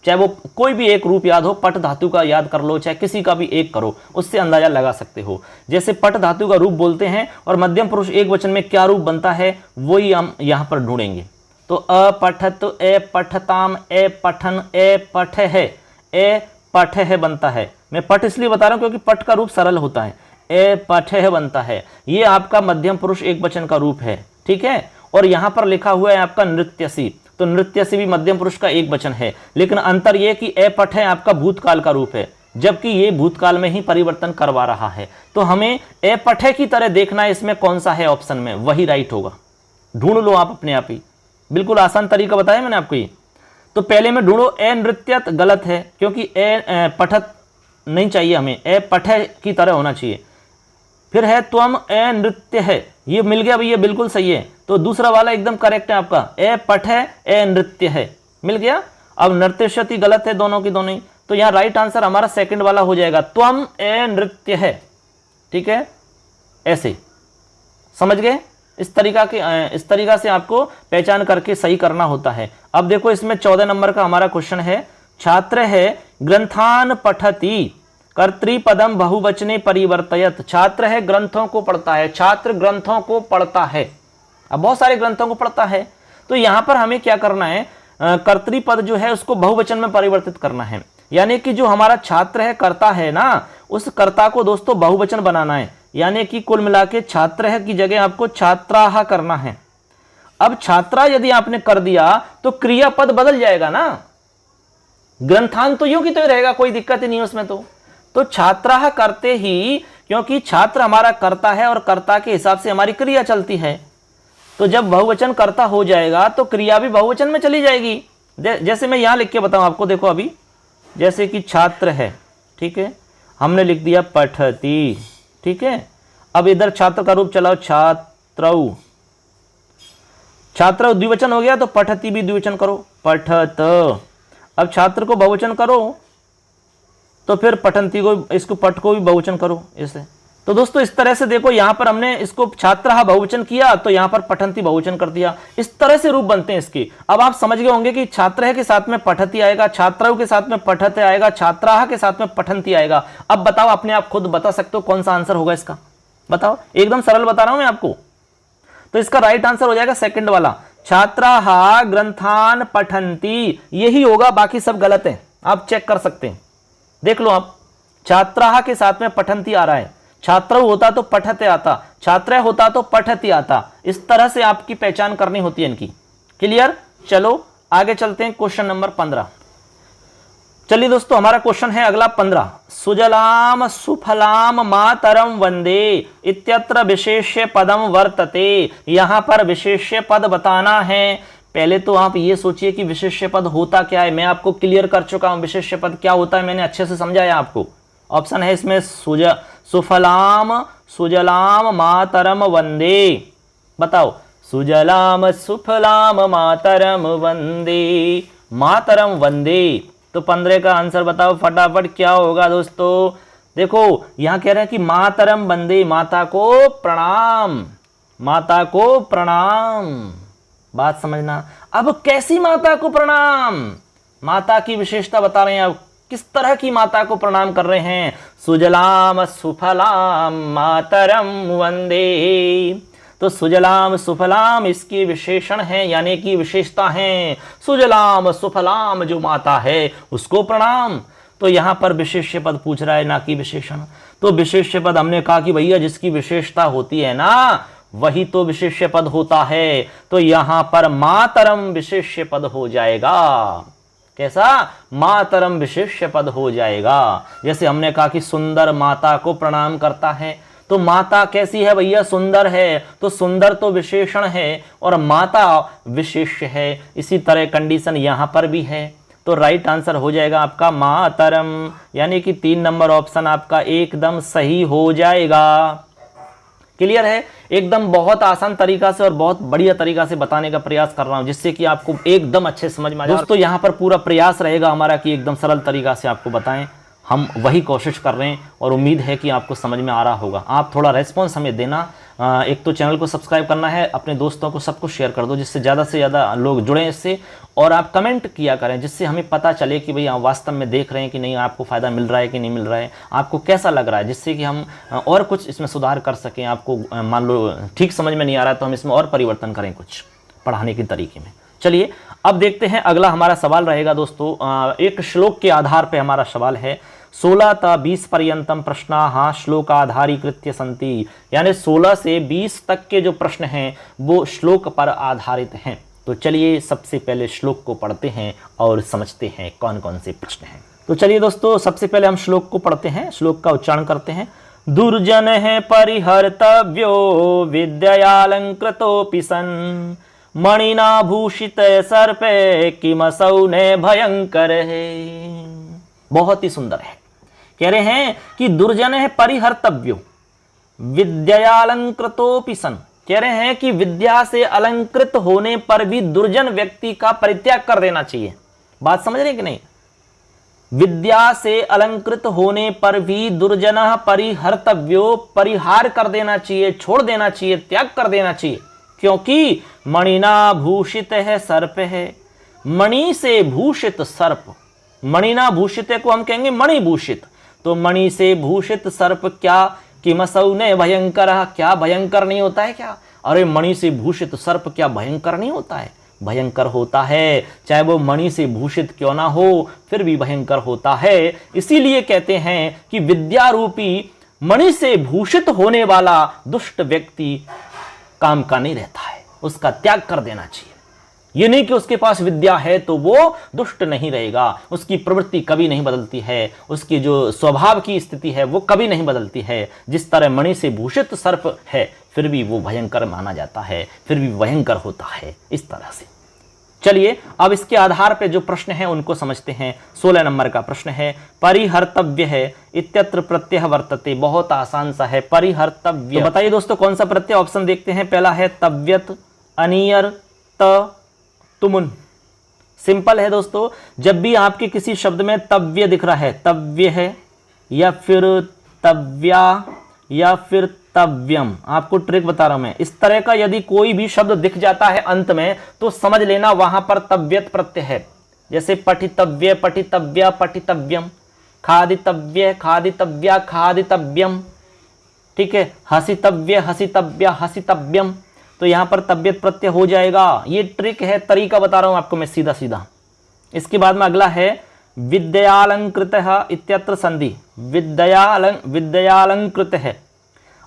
चाहे वो कोई भी एक रूप याद हो, पट धातु का याद कर लो, चाहे किसी का भी एक करो, उससे अंदाजा लगा सकते हो। जैसे पट धातु का रूप बोलते हैं और मध्यम पुरुष एक वचन में क्या रूप बनता है वही हम यहां पर ढूंढेंगे। तो अपठत, ए पठताम, ए पठन, ए पठ है, ए पठ है बनता है। मैं पठ इसलिए बता रहा हूं क्योंकि पट का रूप सरल होता है, ए पठ है बनता है। ये आपका मध्यम पुरुष एक वचन का रूप है, ठीक है। और यहां पर लिखा हुआ है आपका नृत्यसी, तो नृत्यसी भी मध्यम पुरुष का एक वचन है, लेकिन अंतर यह कि ए पठ है आपका भूतकाल का रूप है, जबकि ये भूतकाल में ही परिवर्तन करवा रहा है। तो हमें ए पठे की तरह देखना है इसमें कौन सा है ऑप्शन में, वही राइट होगा। ढूंढ लो आप अपने आप ही, बिल्कुल आसान तरीका बताया मैंने आपको ये। तो पहले में ढूंढो, ए नृत्यत गलत है क्योंकि ए पठत नहीं चाहिए हमें, ए पठे की तरह होना चाहिए। फिर है त्वम ए नृत्य है, ये मिल गया भैया, बिल्कुल सही है। तो दूसरा वाला एकदम करेक्ट है आपका, ए पठ है, ए नृत्य है, मिल गया। अब नृत्यशति गलत है दोनों की दोनों ही, तो यहाँ राइट आंसर हमारा सेकंड वाला हो जाएगा, त्वम ए नृत्य है, ठीक है। ऐसे समझ गए? इस तरीका से आपको पहचान करके सही करना होता है। अब देखो इसमें 14 नंबर का हमारा क्वेश्चन है, छात्र है ग्रंथान पठति कर्तृपदम बहुवचने परिवर्तयत। छात्र है ग्रंथों को पढ़ता है, छात्र ग्रंथों को पढ़ता है। अब बहुत सारे ग्रंथों को पढ़ता है, तो यहां पर हमें क्या करना है, कर्तृपद जो है उसको बहुवचन में परिवर्तित करना है। यानी कि जो हमारा छात्र है, कर्ता है ना, उस कर्ता को दोस्तों बहुवचन बनाना है। यानी कि कुल मिला के छात्र है की जगह आपको छात्राः करना है। अब छात्रा यदि आपने कर दिया तो क्रियापद बदल जाएगा ना, ग्रंथान तो यूं की तो रहेगा, कोई दिक्कत ही नहीं उसमें। तो छात्राः करते ही, क्योंकि छात्र हमारा कर्ता है और कर्ता के हिसाब से हमारी क्रिया चलती है, तो जब बहुवचन कर्ता हो जाएगा तो क्रिया भी बहुवचन में चली जाएगी। जैसे मैं यहां लिख के बताऊं आपको, देखो अभी जैसे कि छात्र है, ठीक है, हमने लिख दिया पठति, ठीक है। अब इधर छात्र का रूप चलाओ, छात्रौ, छात्र द्विवचन हो गया तो पठति भी द्विवचन करो, पठत। अब छात्र को बहुवचन करो तो फिर पठंती को, इसको पठ को भी बहुवचन करो, ऐसे तो दोस्तों इस तरह से देखो, यहां पर हमने इसको छात्रः बहुवचन किया तो यहां पर पठन्ति बहुवचन कर दिया। इस तरह से रूप बनते हैं इसके। अब आप समझ गए होंगे कि छात्रः के साथ में पठति आएगा, छात्राओं के साथ में पठते आएगा, छात्राः के साथ में पठन्ति आएगा। अब बताओ, अपने आप खुद बता सकते हो कौन सा आंसर होगा इसका, बताओ, एकदम सरल बता रहा हूं मैं आपको। तो इसका राइट आंसर हो जाएगा सेकंड वाला, छात्राः ग्रंथान पठन्ति, यही होगा, बाकी सब गलत है, आप चेक कर सकते हैं। देख लो आप, छात्राः के साथ में पठन्ति आ रहा है, छात्र होता तो पठते आता, छात्र होता तो पठती आता। इस तरह से आपकी पहचान करनी होती है इनकी। क्लियर? चलो आगे चलते हैं, क्वेश्चन नंबर 15। चलिए दोस्तों, हमारा क्वेश्चन है अगला 15। सुजलाम सुफलाम मातरम वंदे इत्यत्र विशेष्य पदम वर्तते। यहां पर विशेष्य पद बताना है। पहले तो आप ये सोचिए कि विशेष्य पद होता क्या है। मैं आपको क्लियर कर चुका हूं विशेष्य पद क्या होता है, मैंने अच्छे से समझाया आपको। ऑप्शन है इसमें सुफलाम सुजलाम मातरम वंदे। बताओ, सुजलाम सुफलाम मातरम वंदे, मातरम वंदे। तो 15 का आंसर बताओ फटाफट, क्या होगा दोस्तों? देखो यहां कह रहे हैं कि मातरम वंदे, माता को प्रणाम, माता को प्रणाम। बात समझना। अब कैसी माता को प्रणाम? माता की विशेषता बता रहे हैं। अब किस तरह की माता को प्रणाम कर रहे हैं? सुजलाम सुफलाम मातरम वंदे। तो सुजलाम सुफलाम इसके विशेषण हैं, यानी कि विशेषता हैं। सुजलाम सुफलाम जो माता है उसको प्रणाम। तो यहां पर विशेष्य पद पूछ रहा है, ना कि विशेषण। तो विशेष्य पद हमने कहा कि भैया जिसकी विशेषता होती है ना, वही तो विशेष्य पद होता है। तो यहां पर मातरम विशेष्य पद हो जाएगा। कैसा? मातरम विशेष्य पद हो जाएगा। जैसे हमने कहा कि सुंदर माता को प्रणाम करता है, तो माता कैसी है भैया? सुंदर है। तो सुंदर तो विशेषण है और माता विशेष्य है। इसी तरह कंडीशन यहां पर भी है। तो राइट आंसर हो जाएगा आपका मातरम, यानी कि 3 नंबर ऑप्शन आपका एकदम सही हो जाएगा। क्लियर है? एकदम बहुत आसान तरीका से और बहुत बढ़िया तरीका से बताने का प्रयास कर रहा हूं, जिससे कि आपको एकदम अच्छे समझ में आ जाए। दोस्तों यहां पर पूरा प्रयास रहेगा हमारा कि एकदम सरल तरीका से आपको बताएं। हम वही कोशिश कर रहे हैं और उम्मीद है कि आपको समझ में आ रहा होगा। आप थोड़ा रेस्पॉन्स हमें देना। एक तो चैनल को सब्सक्राइब करना है, अपने दोस्तों को सबको शेयर कर दो, जिससे ज़्यादा से ज़्यादा लोग जुड़ें इससे। और आप कमेंट किया करें, जिससे हमें पता चले कि भाई आप वास्तव में देख रहे हैं कि नहीं, आपको फ़ायदा मिल रहा है कि नहीं मिल रहा है, आपको कैसा लग रहा है, जिससे कि हम और कुछ इसमें सुधार कर सकें। आपको मान लो ठीक समझ में नहीं आ रहा है तो हम इसमें और परिवर्तन करें कुछ पढ़ाने के तरीके में। चलिए अब देखते हैं अगला हमारा सवाल रहेगा दोस्तों। एक श्लोक के आधार पर हमारा सवाल है। 16 ता 20 पर्यंतम प्रश्नाः श्लोकाधारीकृत्य सन्ति, यानी 16 से 20 तक के जो प्रश्न हैं वो श्लोक पर आधारित हैं। तो चलिए सबसे पहले श्लोक को पढ़ते हैं और समझते हैं कौन कौन से प्रश्न हैं। तो चलिए दोस्तों सबसे पहले हम श्लोक को पढ़ते हैं, श्लोक का उच्चारण करते हैं। दुर्जन है परिहर्तव्यो विद्यालंकृतोऽपि सन्, मणिना भूषित सर्पे किमसौ ने भयंकर है। बहुत ही सुंदर है। कह रहे हैं कि दुर्जन है परिहर्तव्यो विद्यालंकृतोऽपि सन्। कह रहे हैं कि विद्या से अलंकृत होने पर भी दुर्जन व्यक्ति का परित्याग कर देना चाहिए। बात समझ रहे हैं कि नहीं? विद्या से अलंकृत होने पर भी दुर्जन परिहर्तव्यो, परिहार कर देना चाहिए, छोड़ देना चाहिए, त्याग कर देना चाहिए। क्योंकि मणिना भूषित है सर्प है। मणि से भूषित सर्प, मणिना भूषित को हम कहेंगे मणिभूषित। तो मणि से भूषित सर्प क्या किमसौ ने भयंकर, क्या भयंकर नहीं होता है क्या? अरे मणि से भूषित सर्प क्या भयंकर नहीं होता है? भयंकर होता है। चाहे वो मणि से भूषित क्यों ना हो, फिर भी भयंकर होता है। इसीलिए कहते हैं कि विद्या रूपी मणि से भूषित होने वाला दुष्ट व्यक्ति काम का नहीं रहता है, उसका त्याग कर देना चाहिए। ये नहीं कि उसके पास विद्या है तो वो दुष्ट नहीं रहेगा, उसकी प्रवृत्ति कभी नहीं बदलती है, उसकी जो स्वभाव की स्थिति है वो कभी नहीं बदलती है। जिस तरह मणि से भूषित सर्प है फिर भी वो भयंकर माना जाता है, फिर भी भयंकर होता है, इस तरह से। चलिए अब इसके आधार पर जो प्रश्न है उनको समझते हैं। 16 नंबर का प्रश्न है, परिहर्तव्य है इत्यत्र प्रत्यय वर्तते। बहुत आसान सा है, परिहर्तव्य। तो बताइए दोस्तों कौन सा प्रत्यय? ऑप्शन देखते हैं। पहला है तव्यत, अनियर, त, तुमुन। सिंपल है दोस्तों। जब भी आपके किसी शब्द में तव्य दिख रहा है, तव्य है या फिर तव्या या फिर तव्यम। आपको ट्रिक बता रहा हूं मैं। इस तरह का यदि कोई भी शब्द दिख जाता है अंत में तो समझ लेना वहां पर तव्यत प्रत्यय है। जैसे पठितव्य, पठितव्या, पठितव्यम, खादितव्य, खादितव्या, खादितव्यम, ठीक है, हसितव्य, हसितव्या, हसितव्यम, तो यहां पर तव्यत प्रत्यय हो जाएगा। ये ट्रिक है, तरीका बता रहा हूं आपको मैं सीधा सीधा। इसके बाद में अगला है विद्यालंकृतः इत्यत्र संधि। विद्यालंकृत है।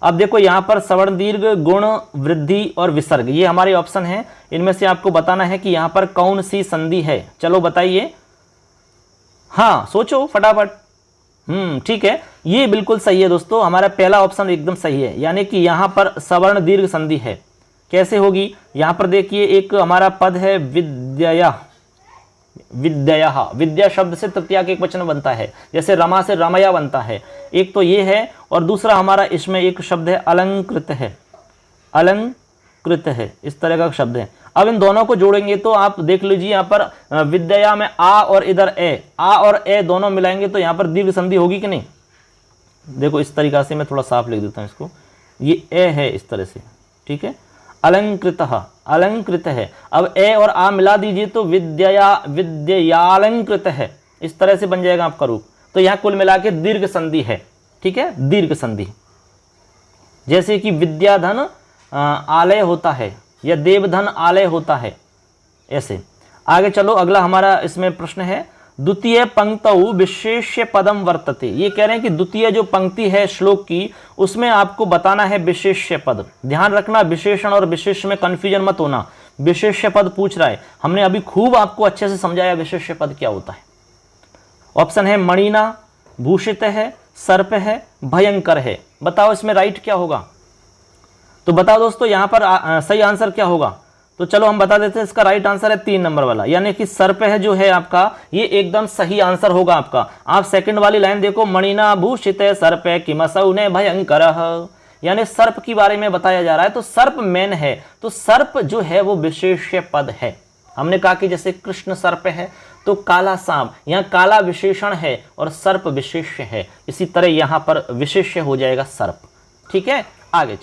अब देखो यहां पर सवर्ण दीर्घ, गुण, वृद्धि और विसर्ग, ये हमारे ऑप्शन हैं। इनमें से आपको बताना है कि यहां पर कौन सी संधि है। चलो बताइए, हाँ सोचो फटाफट। ठीक है, ये बिल्कुल सही है दोस्तों, हमारा पहला ऑप्शन एकदम सही है, यानी कि यहां पर सवर्ण दीर्घ संधि है। कैसे होगी, यहां पर देखिए एक हमारा पद है विद्या, विद्या, विद्या शब्द से तृतीया का एक वचन बनता है, जैसे रमा से रमया बनता है। एक तो ये है, और दूसरा हमारा इसमें एक शब्द है अलंकृत है, अलंकृत है, इस तरह का शब्द है। अब इन दोनों को जोड़ेंगे तो आप देख लीजिए यहाँ पर विद्या में आ और इधर ए, आ और ए दोनों मिलाएंगे तो यहाँ पर दीर्घ संधि होगी कि नहीं। देखो इस तरीका से मैं थोड़ा साफ लिख देता हूँ इसको, ये ए है इस तरह से, ठीक है, अलंकृत, अलंकृत है। अब ए और आ मिला दीजिए तो विद्या, विद्यालंकृत है, इस तरह से बन जाएगा आपका रूप। तो यहाँ कुल मिला के दीर्घ संधि है, ठीक है, दीर्घ संधि। जैसे कि विद्याधन आलय होता है या देवधन आलय होता है, ऐसे। आगे चलो, अगला हमारा इसमें प्रश्न है द्वितीय पंक्तौ विशेष्य पदम वर्तते। ये कह रहे हैं कि द्वितीय जो पंक्ति है श्लोक की, उसमें आपको बताना है विशेष्य पद। ध्यान रखना, विशेषण और विशेष में कंफ्यूजन मत होना। विशेष्य पद पूछ रहा है, हमने अभी खूब आपको अच्छे से समझाया विशेष्य पद क्या होता है। ऑप्शन है मणिना, भूषित है, सर्प है, भयंकर है। बताओ इसमें राइट क्या होगा। तो बताओ दोस्तों यहाँ पर सही आंसर क्या होगा। तो चलो हम बता देते हैं, इसका राइट आंसर है 3 नंबर वाला, यानी कि सर्प है जो है आपका, ये एकदम सही आंसर होगा आपका। आप सेकंड वाली लाइन देखो, मणिना भूषित सर्प किमसौ ने भयंकर, यानी सर्प के बारे में बताया जा रहा है। तो सर्प मेन है, तो सर्प जो है वो विशेष्य पद है। हमने कहा कि जैसे कृष्ण सर्प है तो काला सांप, यहाँ काला विशेषण है और सर्प विशेष्य है, इसी तरह यहाँ पर विशेष्य हो जाएगा सर्प। ठीक है, आगे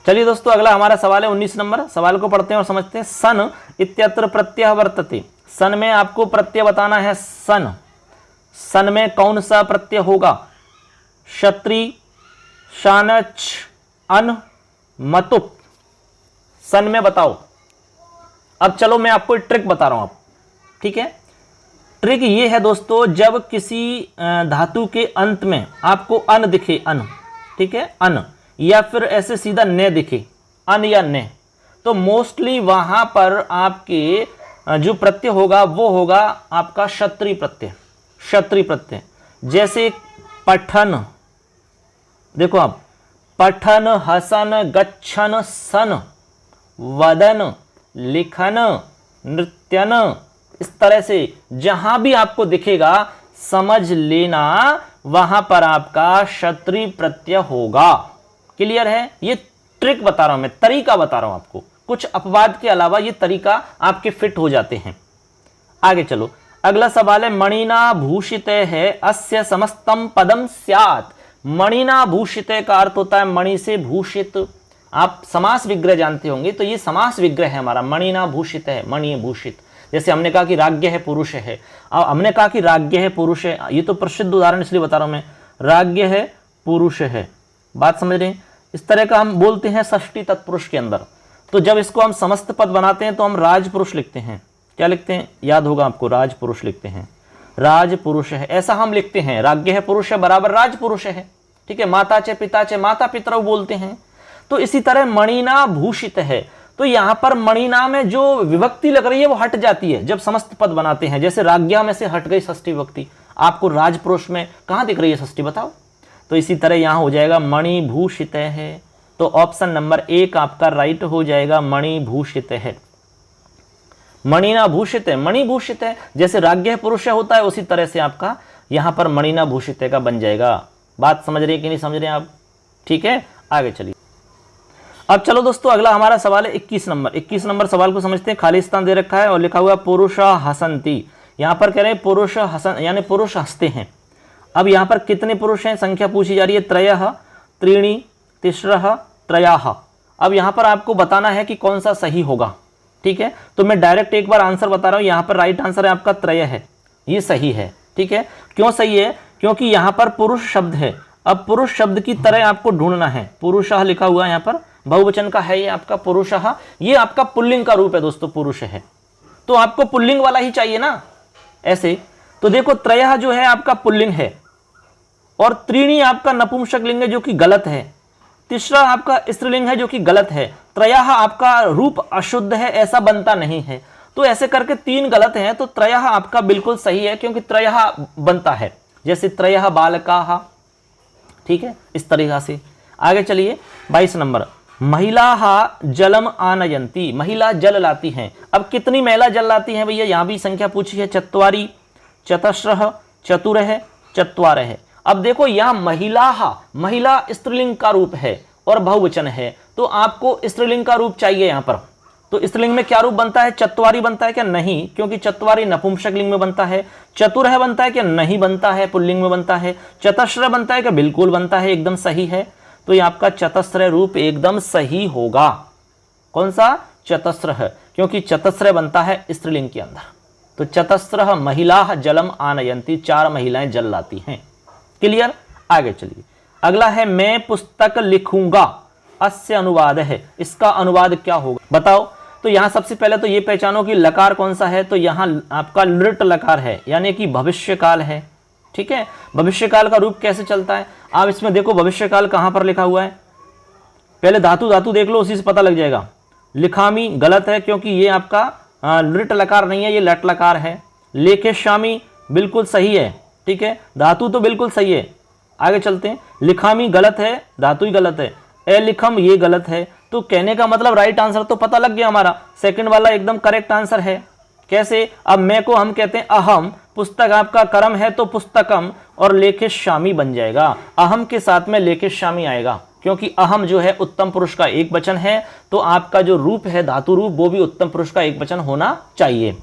चलिए दोस्तों, अगला हमारा सवाल है 19 नंबर। सवाल को पढ़ते हैं और समझते हैं। सन इत्यत्र प्रत्यय वर्तते। सन में आपको प्रत्यय बताना है। सन, सन में कौन सा प्रत्यय होगा। क्षत्रि, शानच, अन, मतुप। सन में बताओ। अब चलो मैं आपको ट्रिक बता रहा हूं आप, ठीक है। ट्रिक ये है दोस्तों, जब किसी धातु के अंत में आपको अन दिखे, अन, ठीक है, अन, या फिर ऐसे सीधा ने दिखे, अन या ने, तो मोस्टली वहां पर आपके जो प्रत्यय होगा वो होगा आपका क्षत्रिय प्रत्यय, क्षत्रिय प्रत्यय। जैसे पठन, देखो आप, पठन, हसन, गच्छन, सन, वदन, लिखन, नृत्यन, इस तरह से जहां भी आपको दिखेगा समझ लेना वहां पर आपका क्षत्रिय प्रत्यय होगा। क्लियर है। ये ट्रिक बता रहा हूं मैं, तरीका बता रहा हूं आपको, कुछ अपवाद के अलावा ये तरीका आपके फिट हो जाते हैं। आगे चलो, अगला सवाल है मणिना भूषित है अस्य समस्तम पदम स्यात्। मणिना भूषित का अर्थ होता है मणि से भूषित। आप समास विग्रह जानते होंगे, तो ये समास विग्रह है हमारा, मणिना भूषित है, मणि भूषित। जैसे हमने कहा कि राज्ञ है पुरुष है, अब हमने कहा कि राज्ञ है पुरुष है, ये तो प्रसिद्ध उदाहरण इसलिए बता रहा हूं मैं, राज्ञ है पुरुष है, बात समझ रहे हैं। इस तरह का हम बोलते हैं षष्ठी तत्पुरुष के अंदर। तो जब इसको हम समस्त पद बनाते हैं तो हम राजपुरुष लिखते हैं। क्या लिखते हैं, याद होगा आपको, राजपुरुष लिखते हैं, राजपुरुष है, ऐसा हम लिखते हैं। राज्ञ है पुरुष है बराबर राजपुरुष है, ठीक है। माता चे पिता चे, माता पितरौ बोलते हैं। तो इसी तरह मणिना भूषित है, तो यहां पर मणिना में जो विभक्ति लग रही है वो हट जाती है जब समस्त पद बनाते हैं। जैसे राज्ञा में से हट गई षष्ठी विभक्ति, आपको राजपुरुष में कहां दिख रही है षष्ठी, बताओ। तो इसी तरह यहां हो जाएगा मणिभूषित है। तो ऑप्शन नंबर 1 आपका राइट हो जाएगा, मणिभूषित है। मणिना भूषित है, मणिभूषित है, जैसे राज्ञ पुरुष होता है उसी तरह से आपका यहां पर मणिना भूषित का बन जाएगा। बात समझ रहे हैं कि नहीं समझ रहे हैं आप, ठीक है। आगे चलिए, अब चलो दोस्तों, अगला हमारा सवाल है 21 नंबर। 21 नंबर सवाल को समझते हैं। खाली स्थान दे रखा है और लिखा हुआ पुरुष हसंती। यहां पर कह रहे हैं पुरुष हसन, यानी पुरुष हंसते हैं। अब यहां पर कितने पुरुष हैं, संख्या पूछी जा रही है, त्रयः। त्रीणि, तिस्रः, त्रयः। अब यहाँ पर आपको बताना है कि कौन सा सही होगा, ठीक है। तो मैं डायरेक्ट एक बार आंसर बता रहा हूँ, यहाँ पर राइट आंसर है आपका त्रय है, ये सही है, ठीक है। क्यों सही है? क्योंकि यहाँ पर पुरुष शब्द है। अब पुरुष शब्द की तरह आपको ढूंढना है। पुरुषः लिखा हुआ है यहाँ पर, बहुवचन का है ये आपका पुरुषः, ये आपका पुल्लिंग का रूप है दोस्तों, पुरुष है, तो आपको पुल्लिंग वाला ही चाहिए ना ऐसे। तो देखो त्रयः जो है आपका पुल्लिंग है, और त्रीणि आपका नपुंसक लिंग है जो कि गलत है, तीसरा आपका स्त्रीलिंग है जो कि गलत है, त्रयः आपका रूप अशुद्ध है, ऐसा बनता नहीं है। तो ऐसे करके 3 गलत हैं, तो त्रयः आपका बिल्कुल सही है, क्योंकि त्रयः बनता है, जैसे त्रयः बालकाः, ठीक है, इस तरीका से। आगे चलिए 22 नंबर, महिलाः जलम आनयन्ति, महिला जल लाती हैं। अब कितनी महिला जल लाती हैं भैया, यहां भी संख्या पूछी है, चत्वारि, चतस्रः, चतुरः, चत्वारः। अब देखो यहां महिला स्त्रीलिंग का रूप है और बहुवचन है, तो आपको स्त्रीलिंग का रूप चाहिए यहां पर। तो स्त्रीलिंग में क्या रूप बनता है? चत्वारी बनता है क्या? नहीं, क्योंकि चत्वारी नपुंसक लिंग में बनता है। चतुरः बनता है क्या? नहीं बनता है, पुल्लिंग में बनता है। चतस्र बनता है क्या? बिल्कुल बनता है, एकदम सही है। तो ये आपका चतस्र रूप एकदम सही होगा। कौन सा? चतस्र, क्योंकि चतस्र बनता है स्त्रीलिंग के अंदर। तो चतस्र महिला जलम आनयंती, 4 महिलाएं जल लाती हैं। क्लियर? आगे चलिए, अगला है मैं पुस्तक लिखूंगा, अस्य अनुवाद है, इसका अनुवाद क्या होगा बताओ। तो यहां सबसे पहले तो ये पहचानो कि लकार कौन सा है, तो यहां आपका लृट लकार है, यानी कि भविष्यकाल है, ठीक है। भविष्यकाल का रूप कैसे चलता है, आप इसमें देखो भविष्यकाल कहां पर लिखा हुआ है, पहले धातु देख लो, उसी से पता लग जाएगा। लिखामी गलत है, क्योंकि ये आपका लृट लकार नहीं है, ये लट लकार है। लेखेश्यामी बिल्कुल सही है, ठीक है, धातु तो बिल्कुल सही है। आगे चलते हैं, लिखामी गलत है, धातु ही गलत है। लिखम ये गलत है। तो कहने का मतलब राइट आंसर तो पता लग गया हमारा, सेकंड वाला एकदम करेक्ट आंसर है। कैसे? अब मैं को हम कहते हैं अहम, पुस्तक आपका कर्म है तो पुस्तकम, और लेखेश्यामी बन जाएगा। अहम के साथ में लेखेश्यामी आएगा, क्योंकि अहम जो है उत्तम पुरुष का एक वचन है, तो आपका जो रूप है धातु रूप, वो भी उत्तम पुरुष का एक वचन होना चाहिए।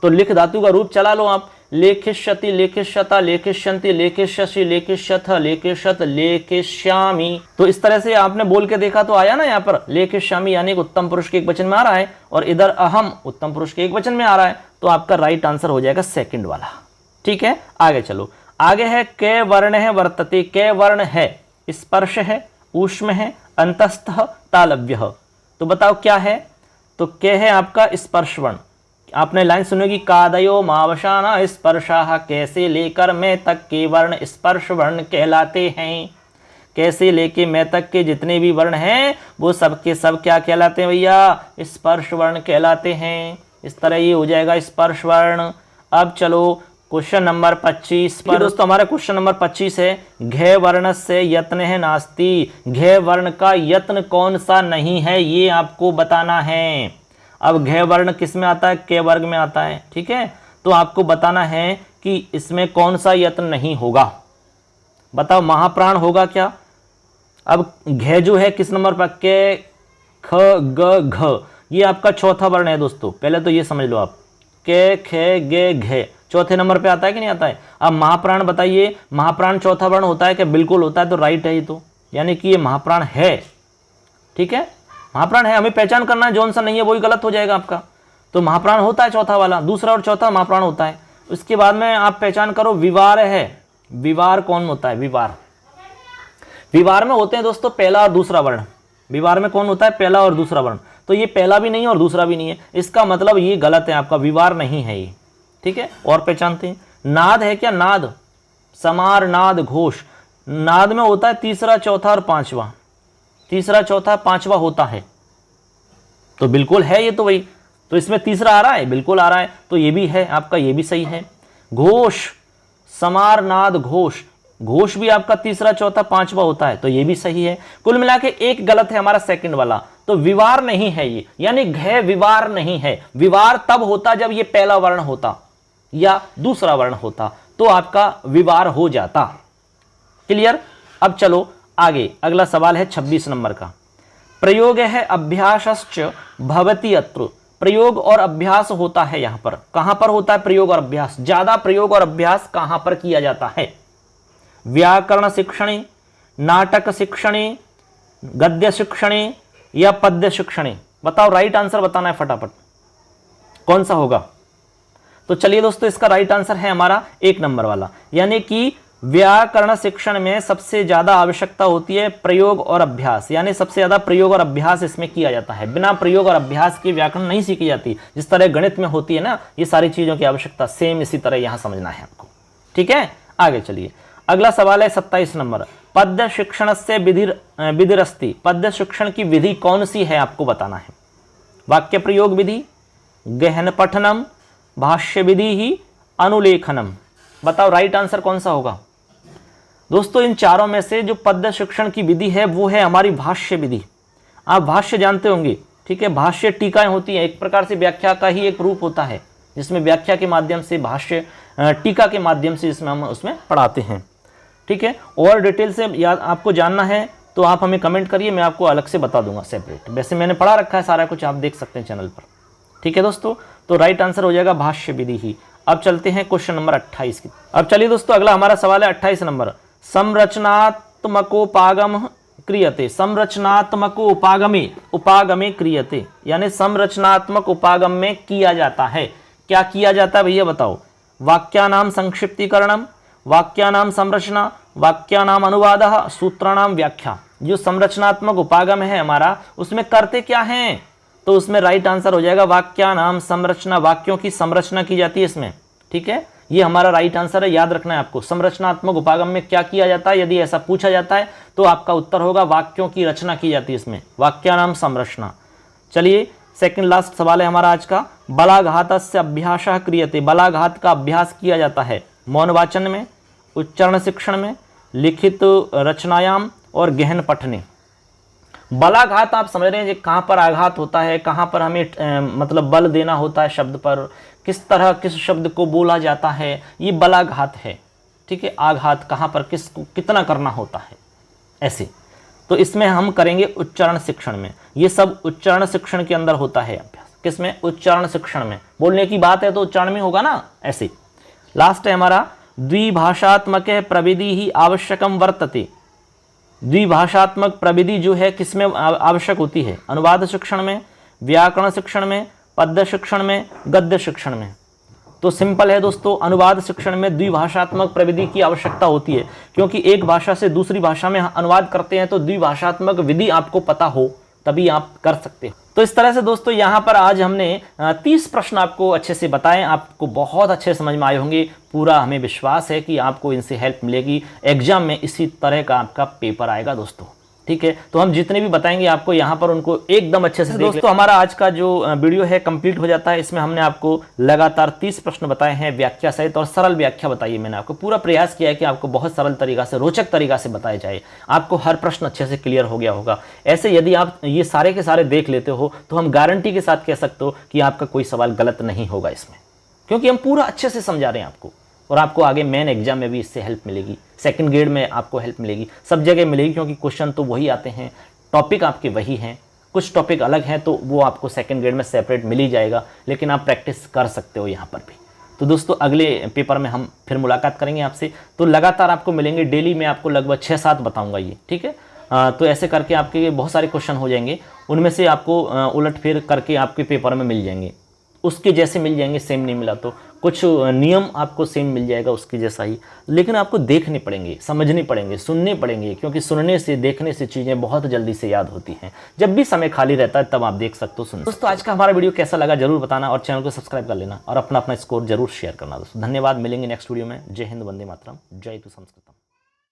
तो लिख धातु का रूप चला लो आप, लेखिष्यति, लेखिष्यता, लेखिष्यन्ति, लेखिष्यसि, लेखिष्यथ, लेखिष्यत, लेखिष्यामि। तो इस तरह से आपने बोल के देखा तो आया ना, यहाँ पर लेखिष्यामि यानी उत्तम पुरुष के एक वचन में आ रहा है, और इधर अहम उत्तम पुरुष के एक वचन में आ रहा है, तो आपका राइट आंसर हो जाएगा सेकंड वाला, ठीक है। आगे चलो, आगे है कै वर्ण है वर्तते। कै वर्ण है, स्पर्श है, ऊष्म है, अंतस्थ, तालव्य। तो बताओ क्या है, तो कै है आपका स्पर्श वर्ण। आपने लाइन सुनेगी, कादयो मावशाना स्पर्शाः, कैसे लेकर मैं तक के वर्ण स्पर्श वर्ण कहलाते हैं। कैसे लेके मैं तक के जितने भी वर्ण हैं वो सब के सब क्या कहलाते हैं भैया? स्पर्श वर्ण कहलाते हैं। इस तरह ये हो जाएगा स्पर्श वर्ण। अब चलो क्वेश्चन नंबर 25 पर दोस्तों, हमारा क्वेश्चन नंबर 25 है, घे वर्ण से यत्न है नास्ति। घे वर्ण का यत्न कौन सा नहीं है, ये आपको बताना है। अब घे वर्ण किस में आता है? के वर्ग में आता है, ठीक है। तो आपको बताना है कि इसमें कौन सा यत्न नहीं होगा। बताओ, महाप्राण होगा क्या? अब घे जो है किस नंबर पर? के, ख, ग, घ, ये आपका चौथा वर्ण है दोस्तों, पहले तो ये समझ लो आप। के, खे, गे, घे चौथे नंबर पे आता है कि नहीं आता है? अब महाप्राण बताइए, महाप्राण चौथा वर्ण होता है क्या? बिल्कुल होता है, तो राइट है ये, तो यानी कि ये महाप्राण है, ठीक है, महाप्राण है। हमें पहचान करना है, जौन सा नहीं है वही गलत हो जाएगा आपका। तो महाप्राण होता है चौथा वाला, दूसरा और चौथा महाप्राण होता है। उसके बाद में आप पहचान करो, विवार है। विवार कौन होता है? विवार में होते हैं दोस्तों पहला और दूसरा वर्ण। विवार में कौन होता है? पहला और दूसरा वर्ण। तो ये पहला भी नहीं है और दूसरा भी नहीं है, इसका मतलब ये गलत है, आपका विवार नहीं है ये, ठीक है। और पहचानते हैं, नाद है क्या? नाद, समार, नाद, घोष। नाद में होता है तीसरा, चौथा और पांचवा। तीसरा, चौथा, पांचवा होता है, तो बिल्कुल है ये, तो वही। तो इसमें तीसरा आ रहा है, बिल्कुल आ रहा है, तो ये भी है आपका, ये भी सही है। घोष, समार, नाद, घोष। घोष भी आपका तीसरा, चौथा, पांचवा होता है, तो ये भी सही है। कुल मिला के एक गलत है हमारा सेकंड वाला, तो विवार नहीं है ये, यानी घे विवार नहीं है। विवार तब होता जब ये पहला वर्ण होता या दूसरा वर्ण होता, तो आपका विवार हो जाता। क्लियर? अब चलो आगे, अगला सवाल है 26 नंबर का। प्रयोग है अभ्यासश्च भवति अत्र। प्रयोग और अभ्यास होता है यहां पर। कहां पर होता है प्रयोग और अभ्यास? ज्यादा प्रयोग और अभ्यास कहां पर किया जाता है? व्याकरण शिक्षणे, नाटक शिक्षणे, गद्य शिक्षणे या पद्य शिक्षणे? बताओ, राइट आंसर बताना है फटाफट, कौन सा होगा? तो चलिए दोस्तों, इसका राइट आंसर है हमारा 1 नंबर वाला, यानी कि व्याकरण शिक्षण में सबसे ज्यादा आवश्यकता होती है प्रयोग और अभ्यास, यानी सबसे ज्यादा प्रयोग और अभ्यास इसमें किया जाता है। बिना प्रयोग और अभ्यास के व्याकरण नहीं सीखी जाती। जिस तरह गणित में होती है ना ये सारी चीजों की आवश्यकता, सेम इसी तरह यहां समझना है आपको। ठीक है, आगे चलिए। अगला सवाल है 27 नंबर। पद्य शिक्षण से विधिरस्ति, पद्य शिक्षण की विधि कौन सी है आपको बताना है। वाक्य प्रयोग विधि, गहन पठनम, भाष्य विधि ही, अनुलेखनम? बताओ राइट आंसर कौन सा होगा? दोस्तों इन चारों में से जो पद्य शिक्षण की विधि है वो है हमारी भाष्य विधि। आप भाष्य जानते होंगे, ठीक है। भाष्य टीकाएं होती हैं, एक प्रकार से व्याख्या का ही एक रूप होता है, जिसमें व्याख्या के माध्यम से, भाष्य टीका के माध्यम से जिसमें हम उसमें पढ़ाते हैं। ठीक है, और डिटेल से याद आपको जानना है तो आप हमें कमेंट करिए, मैं आपको अलग से बता दूंगा सेपरेट। वैसे मैंने पढ़ा रखा है सारा कुछ, आप देख सकते हैं चैनल पर। ठीक है दोस्तों, तो राइट आंसर हो जाएगा भाष्य विधि ही। अब चलते हैं क्वेश्चन नंबर 28 की। अब चलिए दोस्तों, अगला हमारा सवाल है 28 नंबर। संरचनात्मकोपागम क्रियते, संरचनात्मको उपागमे क्रियते, यानी संरचनात्मक उपागम में किया जाता है। क्या किया जाता है भैया बताओ? वाक्यानाम संक्षिप्तीकरणम, वाक्यानाम संरचना, वाक्यानाम अनुवादः, सूत्राणाम व्याख्या। जो संरचनात्मक उपागम है हमारा, उसमें करते क्या हैं? तो उसमें राइट आंसर हो जाएगा वाक्यानाम संरचना, वाक्यों की संरचना की जाती है इसमें। ठीक है, ये हमारा राइट आंसर है, याद रखना है आपको। संरचनात्मक उपागम में क्या किया जाता है, यदि ऐसा पूछा जाता है तो आपका उत्तर होगा वाक्यों की रचना की जाती है इसमें, वाक्यानाम संरचना। चलिए सेकंड लास्ट सवाल है हमारा आज का। बलाघातस्य अभ्यासः क्रियते, बलाघात का अभ्यास किया जाता है मौन वाचन में, उच्चारण शिक्षण में, लिखित रचनायाम और गहन पठने। बलाघात आप समझ रहे हैं कहाँ पर आघात होता है, कहाँ पर हमें मतलब बल देना होता है शब्द पर, किस तरह किस शब्द को बोला जाता है, ये बलाघात है। ठीक है, आघात कहाँ पर किसको कितना करना होता है, ऐसे। तो इसमें हम करेंगे उच्चारण शिक्षण में, ये सब उच्चारण शिक्षण के अंदर होता है अभ्यास। किसमें? उच्चारण शिक्षण में। बोलने की बात है तो उच्चारण में होगा ना, ऐसे। लास्ट है हमारा द्विभाषात्मक प्रविधि ही आवश्यकम वर्तते। द्विभाषात्मक प्रविधि जो है किसमें आवश्यक होती है? अनुवाद शिक्षण में, व्याकरण शिक्षण में, पद्य शिक्षण में, गद्य शिक्षण में। तो सिंपल है दोस्तों, अनुवाद शिक्षण में द्विभाषात्मक प्रविधि की आवश्यकता होती है, क्योंकि एक भाषा से दूसरी भाषा में अनुवाद करते हैं तो द्विभाषात्मक विधि आपको पता हो तभी आप कर सकते हो। तो इस तरह से दोस्तों यहाँ पर आज हमने 30 प्रश्न आपको अच्छे से बताए, आपको बहुत अच्छे समझ में आए होंगे। पूरा हमें विश्वास है कि आपको इनसे हेल्प मिलेगी। एग्जाम में इसी तरह का आपका पेपर आएगा दोस्तों। ठीक है, तो हम जितने भी बताएंगे आपको यहाँ पर उनको एकदम अच्छे से दोस्तों। हमारा आज का जो वीडियो है कंप्लीट हो जाता है। इसमें हमने आपको लगातार 30 प्रश्न बताए हैं व्याख्या सहित, और सरल व्याख्या बताई है। मैंने आपको पूरा प्रयास किया है कि आपको बहुत सरल तरीका से, रोचक तरीका से बताया जाए। आपको हर प्रश्न अच्छे से क्लियर हो गया होगा। ऐसे यदि आप ये सारे के सारे देख लेते हो तो हम गारंटी के साथ कह सकते हो कि आपका कोई सवाल गलत नहीं होगा इसमें, क्योंकि हम पूरा अच्छे से समझा रहे हैं आपको। और आपको आगे मेन एग्जाम में भी इससे हेल्प मिलेगी, सेकंड ग्रेड में आपको हेल्प मिलेगी, सब जगह मिलेगी, क्योंकि क्वेश्चन तो वही आते हैं, टॉपिक आपके वही हैं। कुछ टॉपिक अलग हैं तो वो आपको सेकंड ग्रेड में सेपरेट मिल ही जाएगा, लेकिन आप प्रैक्टिस कर सकते हो यहाँ पर भी। तो दोस्तों अगले पेपर में हम फिर मुलाकात करेंगे आपसे। तो लगातार आपको मिलेंगे, डेली मैं आपको लगभग 6-7 बताऊँगा ये। ठीक है, तो ऐसे करके आपके बहुत सारे क्वेश्चन हो जाएंगे, उनमें से आपको उलट फेर करके आपके पेपर में मिल जाएंगे, उसके जैसे मिल जाएंगे। सेम नहीं मिला तो कुछ नियम आपको सेम मिल जाएगा उसके जैसा ही, लेकिन आपको देखने पड़ेंगे, समझने पड़ेंगे, सुनने पड़ेंगे, क्योंकि सुनने से, देखने से चीज़ें बहुत जल्दी से याद होती हैं। जब भी समय खाली रहता है तब आप देख सकते हो, सुन। दोस्तों आज का हमारा वीडियो कैसा लगा जरूर बताना, और चैनल को सब्सक्राइब कर लेना, और अपना स्कोर जरूर शेयर करना दोस्तों। धन्यवाद, मिलेंगे नेक्स्ट वीडियो में। जय हिंद, वंदे मातरम, जय तु संस्कृतम।